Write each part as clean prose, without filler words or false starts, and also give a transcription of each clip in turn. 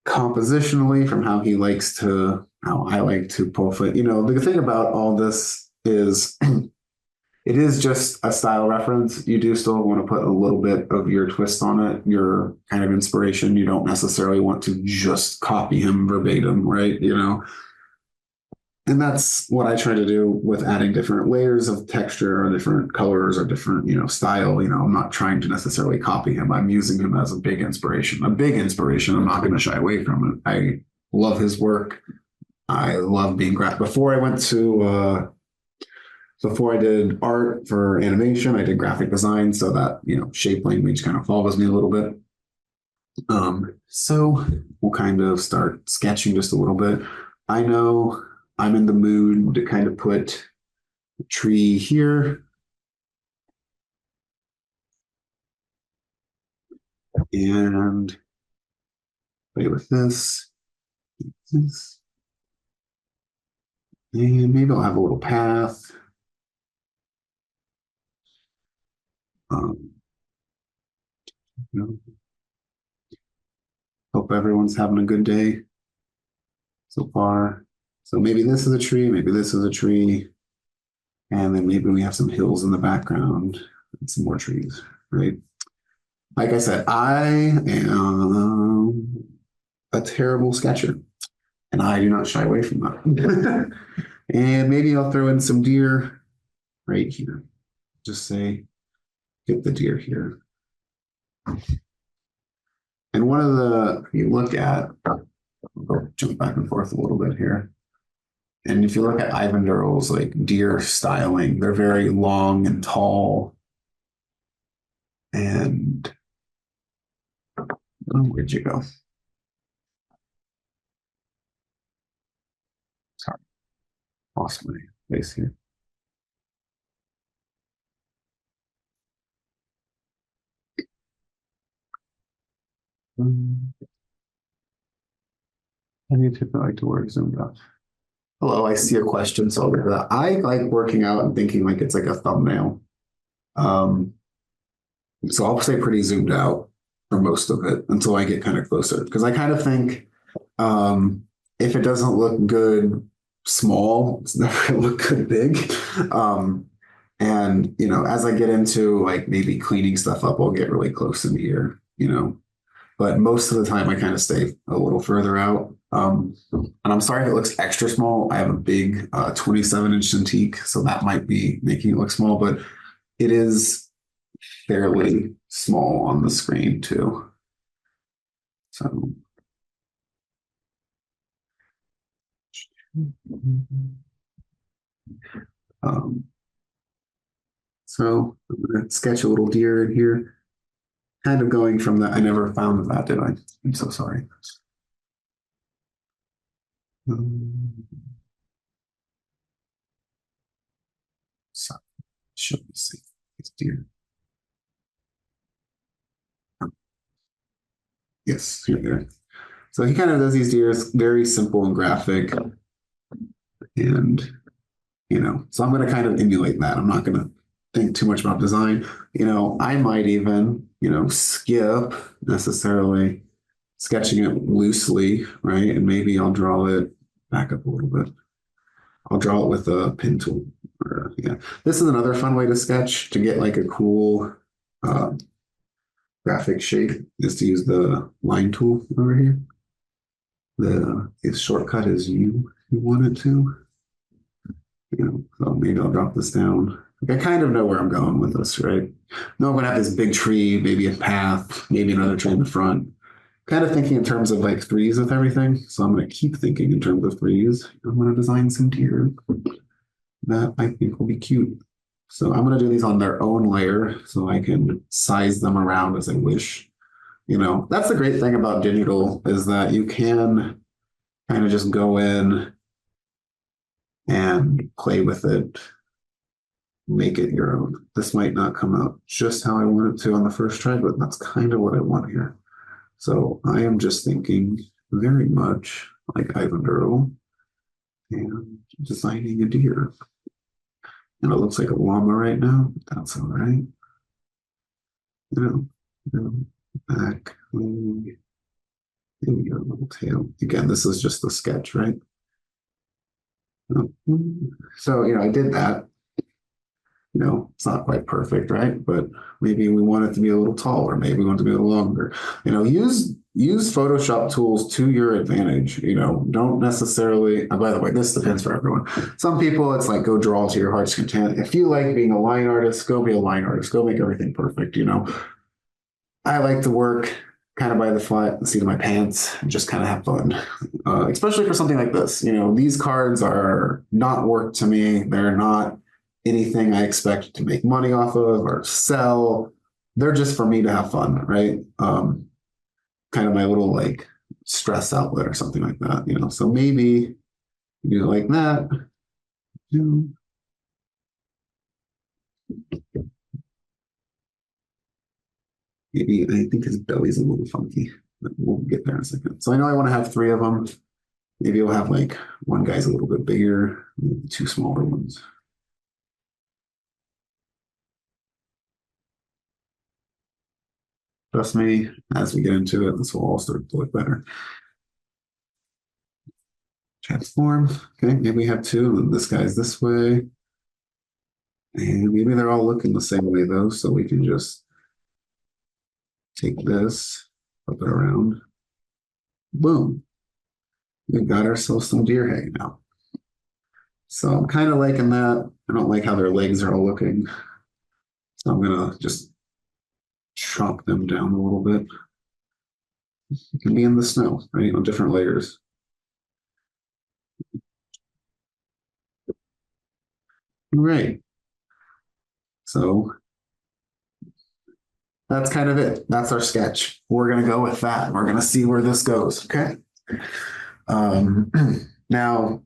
compositionally from how he likes to, how I like to profile. You know, the thing about all this is it is just a style reference. You do still want to put a little bit of your twist on it, your kind of inspiration. You don't necessarily want to just copy him verbatim, right? You know, and that's what I try to do with adding different layers of texture or different colors or different, you know, style. You know, I'm not trying to necessarily copy him. I'm using him as a big inspiration. A big inspiration. I'm not going to shy away from it. I love his work. I love being graphic. Before I did art for animation, I did graphic design, so that, you know, shape language kind of follows me a little bit. So we'll kind of start sketching just a little bit. I know I'm in the mood to kind of put a tree here. And play with this. And maybe I'll have a little path. You know, hope everyone's having a good day so far. So maybe this is a tree, maybe this is a tree. And then maybe we have some hills in the background and some more trees, right? Like I said, I am a terrible sketcher and I do not shy away from that. And maybe I'll throw in some deer right here. Just say, get the deer here. And one of the, if you look at, I'll jump back and forth a little bit here. And if you look at Eyvind Earle's like deer styling, they're very long and tall. And oh, where'd you go? Sorry, lost my place here. I need to like to work zoomed up. Hello, I see a question. So I like working out and thinking like it's like a thumbnail. So I'll stay pretty zoomed out for most of it until I get kind of closer. Because I kind of think if it doesn't look good small, it's never gonna look good big. And you know, as I get into like maybe cleaning stuff up, I'll get really close in here, you know. But most of the time I kind of stay a little further out. And I'm sorry if it looks extra small. I have a big 27-inch Cintiq, so that might be making it look small, but it is fairly small on the screen too. So so I'm going to sketch a little deer in here. Kind of going from that. I never found that, did I? I'm so sorry. So should we see this deer? Yes, here they are. So he kind of does these deers very simple and graphic. And, you know, so I'm going to kind of emulate that. I'm not going to think too much about design. You know, I might even, you know, skip necessarily sketching it loosely, right? And maybe I'll draw it back up a little bit. I'll draw it with a pen tool. Or, yeah, this is another fun way to sketch to get like a cool graphic shape is to use the line tool over here. The shortcut is U if you want it to. You know, so maybe I'll drop this down. Like I kind of know where I'm going with this, right? No, I'm gonna have this big tree, maybe a path, maybe another tree in the front. Kind of thinking in terms of like threes with everything. So I'm gonna keep thinking in terms of threes. I'm gonna design some deer that I think will be cute. So I'm gonna do these on their own layer so I can size them around as I wish. You know, that's the great thing about digital is that you can kind of just go in and play with it, make it your own. This might not come out just how I want it to on the first try, but that's kind of what I want here. So I am just thinking very much like Eyvind Earle and designing a deer. And it looks like a llama right now. That's all right. You know, back. Maybe a little tail. Again, this is just a sketch, right? So, I did that. It's not quite perfect, right? But maybe we want it to be a little taller. Maybe we want it to be a little longer. Use Photoshop tools to your advantage. Don't necessarily. By the way, this depends for everyone. Some people, it's like go draw to your heart's content. If you like being a line artist, go be a line artist. Go make everything perfect. I like to work kind of by the seat of my pants and just kind of have fun, especially for something like this. These cards are not work to me. They're not anything I expect to make money off of or sell. They're just for me to have fun, right? Kind of my little like stress outlet or something like that. So maybe you like that. Maybe I think his belly's a little funky, but we'll get there in a second. So I know I want to have three of them. Maybe we'll have like one guy's a little bit bigger, two smaller ones. Trust me, as we get into it, this will all start to look better. Transform. Okay, maybe we have two, and this guy's this way. And maybe they're all looking the same way though, so we can just take this, flip it around. Boom. We got ourselves some deer hanging out. So I'm kind of liking that. I don't like how their legs are all looking. So I'm gonna just chop them down a little bit. It can be in the snow, right? On different layers. Right. So that's kind of it. That's our sketch. We're gonna go with that. We're gonna see where this goes. Okay. Um, now,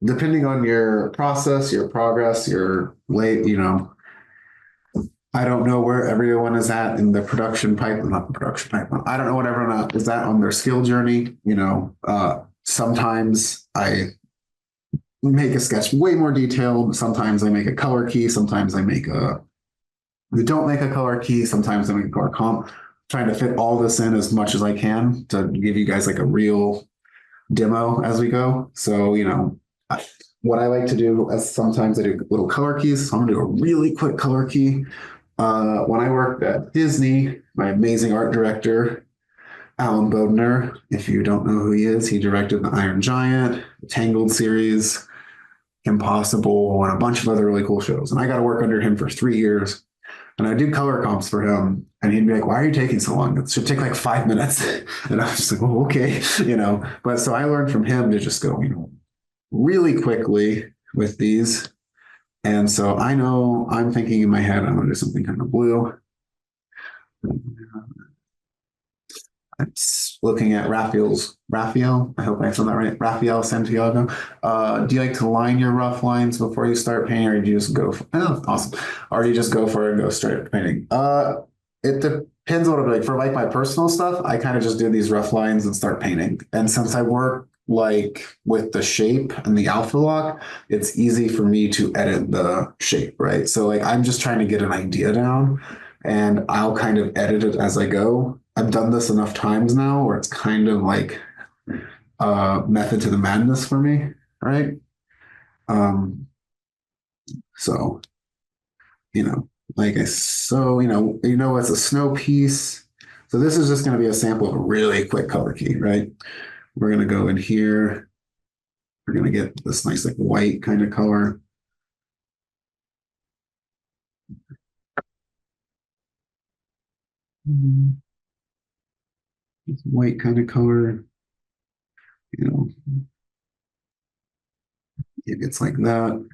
depending on your process, your progress, your late, I don't know where everyone is at in the production pipeline, not the production pipeline. I don't know what everyone is at on their skill journey. Sometimes I make a sketch way more detailed. Sometimes I make a color key. Sometimes I don't make a color key. Sometimes I make a color comp. Trying to fit all this in as much as I can to give you guys like a real demo as we go. So, what I like to do is sometimes I do little color keys. So I'm gonna do a really quick color key. When I worked at Disney, my amazing art director, Alan Bodner, if you don't know who he is, he directed The Iron Giant, the Tangled series, Impossible, and a bunch of other really cool shows. And I got to work under him for 3 years. And I do color comps for him. And he'd be like, why are you taking so long? It should take like 5 minutes. And I was just like, oh, okay. But so I learned from him to just go, really quickly with these. And so I know I'm thinking in my head, I'm going to do something kind of blue. I'm looking at Raphael. I hope I said that right. Raphael Santiago. Do you like to line your rough lines before you start painting, or do you just go for, oh, awesome. Or do you just go for it and go straight to painting? It depends on what I like. For like my personal stuff, I kind of just do these rough lines and start painting. And since I work like with the shape and the alpha lock, it's easy for me to edit the shape, right? So like I'm just trying to get an idea down and I'll kind of edit it as I go. I've done this enough times now where it's kind of like a method to the madness for me, right? Um, so, it's a snow piece. So this is just going to be a sample of a really quick color key, right? We're going to go in here. We're going to get this nice like white kind of color. White kind of color, it gets like that.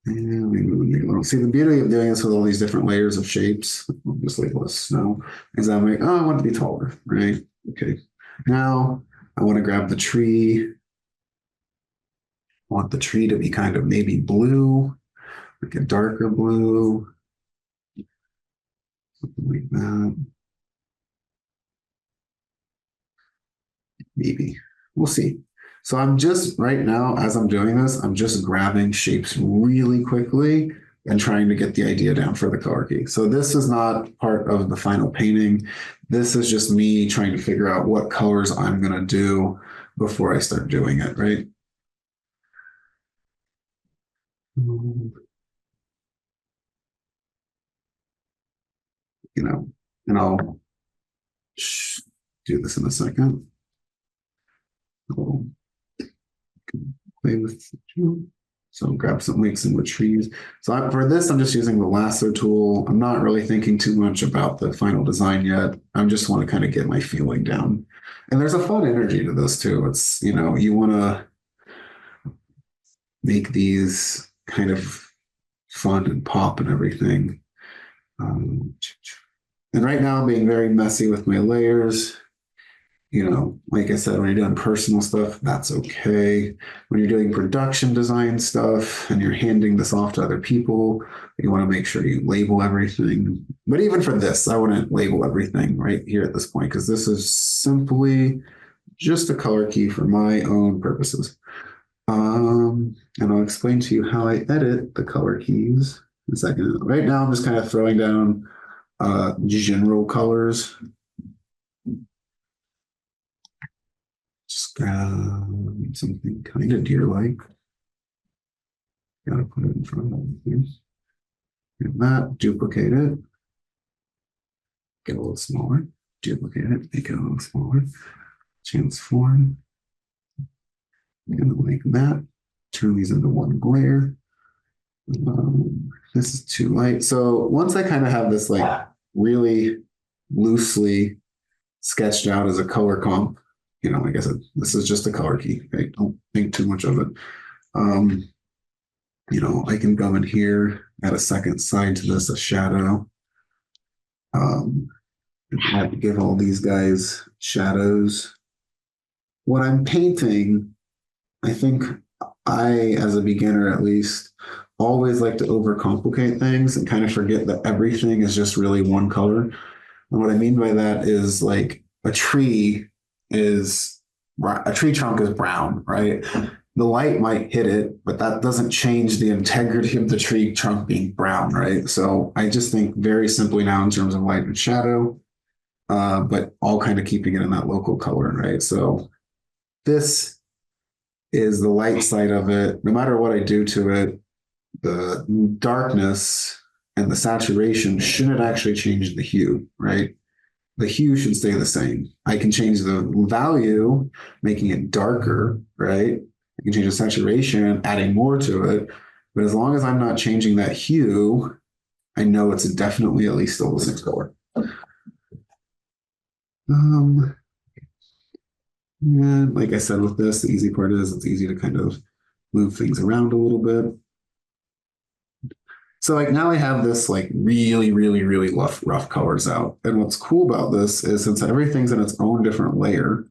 And we make a little. See, the beauty of doing this with all these different layers of shapes, just like with snow, is I'm like, oh, I want it to be taller, right? Okay. Now I want to grab the tree. I want the tree to be kind of maybe blue, like a darker blue, something like that. Maybe. We'll see. So I'm just right now, as I'm doing this, I'm just grabbing shapes really quickly and trying to get the idea down for the color key. So this is not part of the final painting. This is just me trying to figure out what colors I'm going to do before I start doing it, right? You know, and I'll do this in a second. I'll play with, so grab some, make some more trees. So for this, I'm just using the lasso tool. I'm not really thinking too much about the final design yet. I just want to kind of get my feeling down. And there's a fun energy to this too. It's, you know, you want to make these kind of fun and pop and everything. And right now I'm being very messy with my layers. You know, like I said, when you're doing personal stuff, that's okay. When you're doing production design stuff and you're handing this off to other people, you want to make sure you label everything. But even for this, I wouldn't label everything right here at this point because this is simply just a color key for my own purposes. And I'll explain to you how I edit the color keys in a second. Right now, I'm just kind of throwing down general colors. Just grab something kind of deer-like. Gotta put it in front of me. Get that, duplicate it. Get a little smaller. Duplicate it, make it a little smaller. Transform. And like that. Turn these into one glare. This is too light. So once I kind of have this like really loosely sketched out as a color comp, you know, like I said, this is just a color key. Right? Don't think too much of it. You know, I can go in here, add a second side to this, a shadow. And I have to give all these guys shadows. When I'm painting, I think I, as a beginner at least, always like to overcomplicate things and kind of forget that everything is just really one color. And what I mean by that is like a tree trunk is brown, right? The light might hit it, but that doesn't change the integrity of the tree trunk being brown, right? So I just think very simply now in terms of light and shadow, but all kind of keeping it in that local color, right? So this is the light side of it. No matter what I do to it, the darkness and the saturation shouldn't actually change the hue, right? The hue should stay the same. I can change the value, making it darker, right? I can change the saturation, adding more to it. But as long as I'm not changing that hue, I know it's definitely at least still the same color. And like I said, with this, the easy part is it's easy to kind of move things around a little bit. So like now I have this like really, really, really rough colors out. And what's cool about this is since everything's in its own different layer,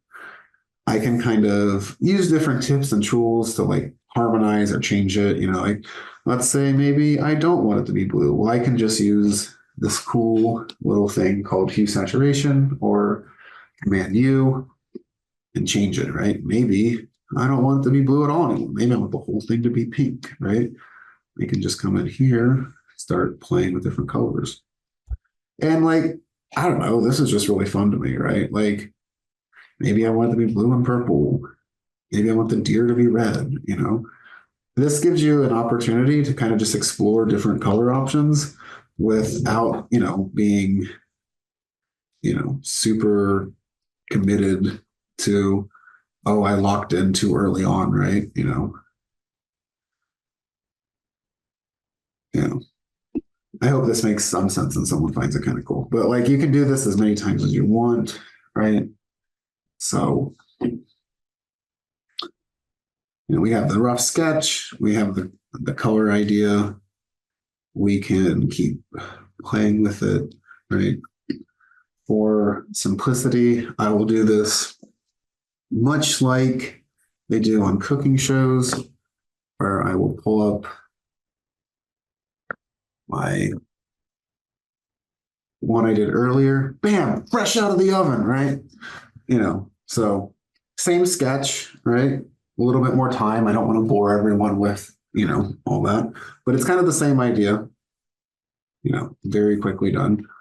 I can kind of use different tips and tools to like harmonize or change it. You know, like let's say maybe I don't want it to be blue. Well, I can just use this cool little thing called hue saturation or Command U and change it, right? Maybe I don't want it to be blue at all anymore. Maybe I want the whole thing to be pink, right? We can just come in here, start playing with different colors. And like, I don't know, this is just really fun to me, right? Like, maybe I want it to be blue and purple. Maybe I want the deer to be red, you know? This gives you an opportunity to kind of just explore different color options without, you know, being, you know, super committed to, oh, I locked in too early on, right? You know? Yeah. I hope this makes some sense and someone finds it kind of cool. But like you can do this as many times as you want, right? So, you know, we have the rough sketch, we have the color idea. We can keep playing with it, right? For simplicity, I will do this much like they do on cooking shows, where I will pull up my one I did earlier, bam, fresh out of the oven, right? You know, so same sketch, right? A little bit more time. I don't want to bore everyone with all that. But it's kind of the same idea, very quickly done.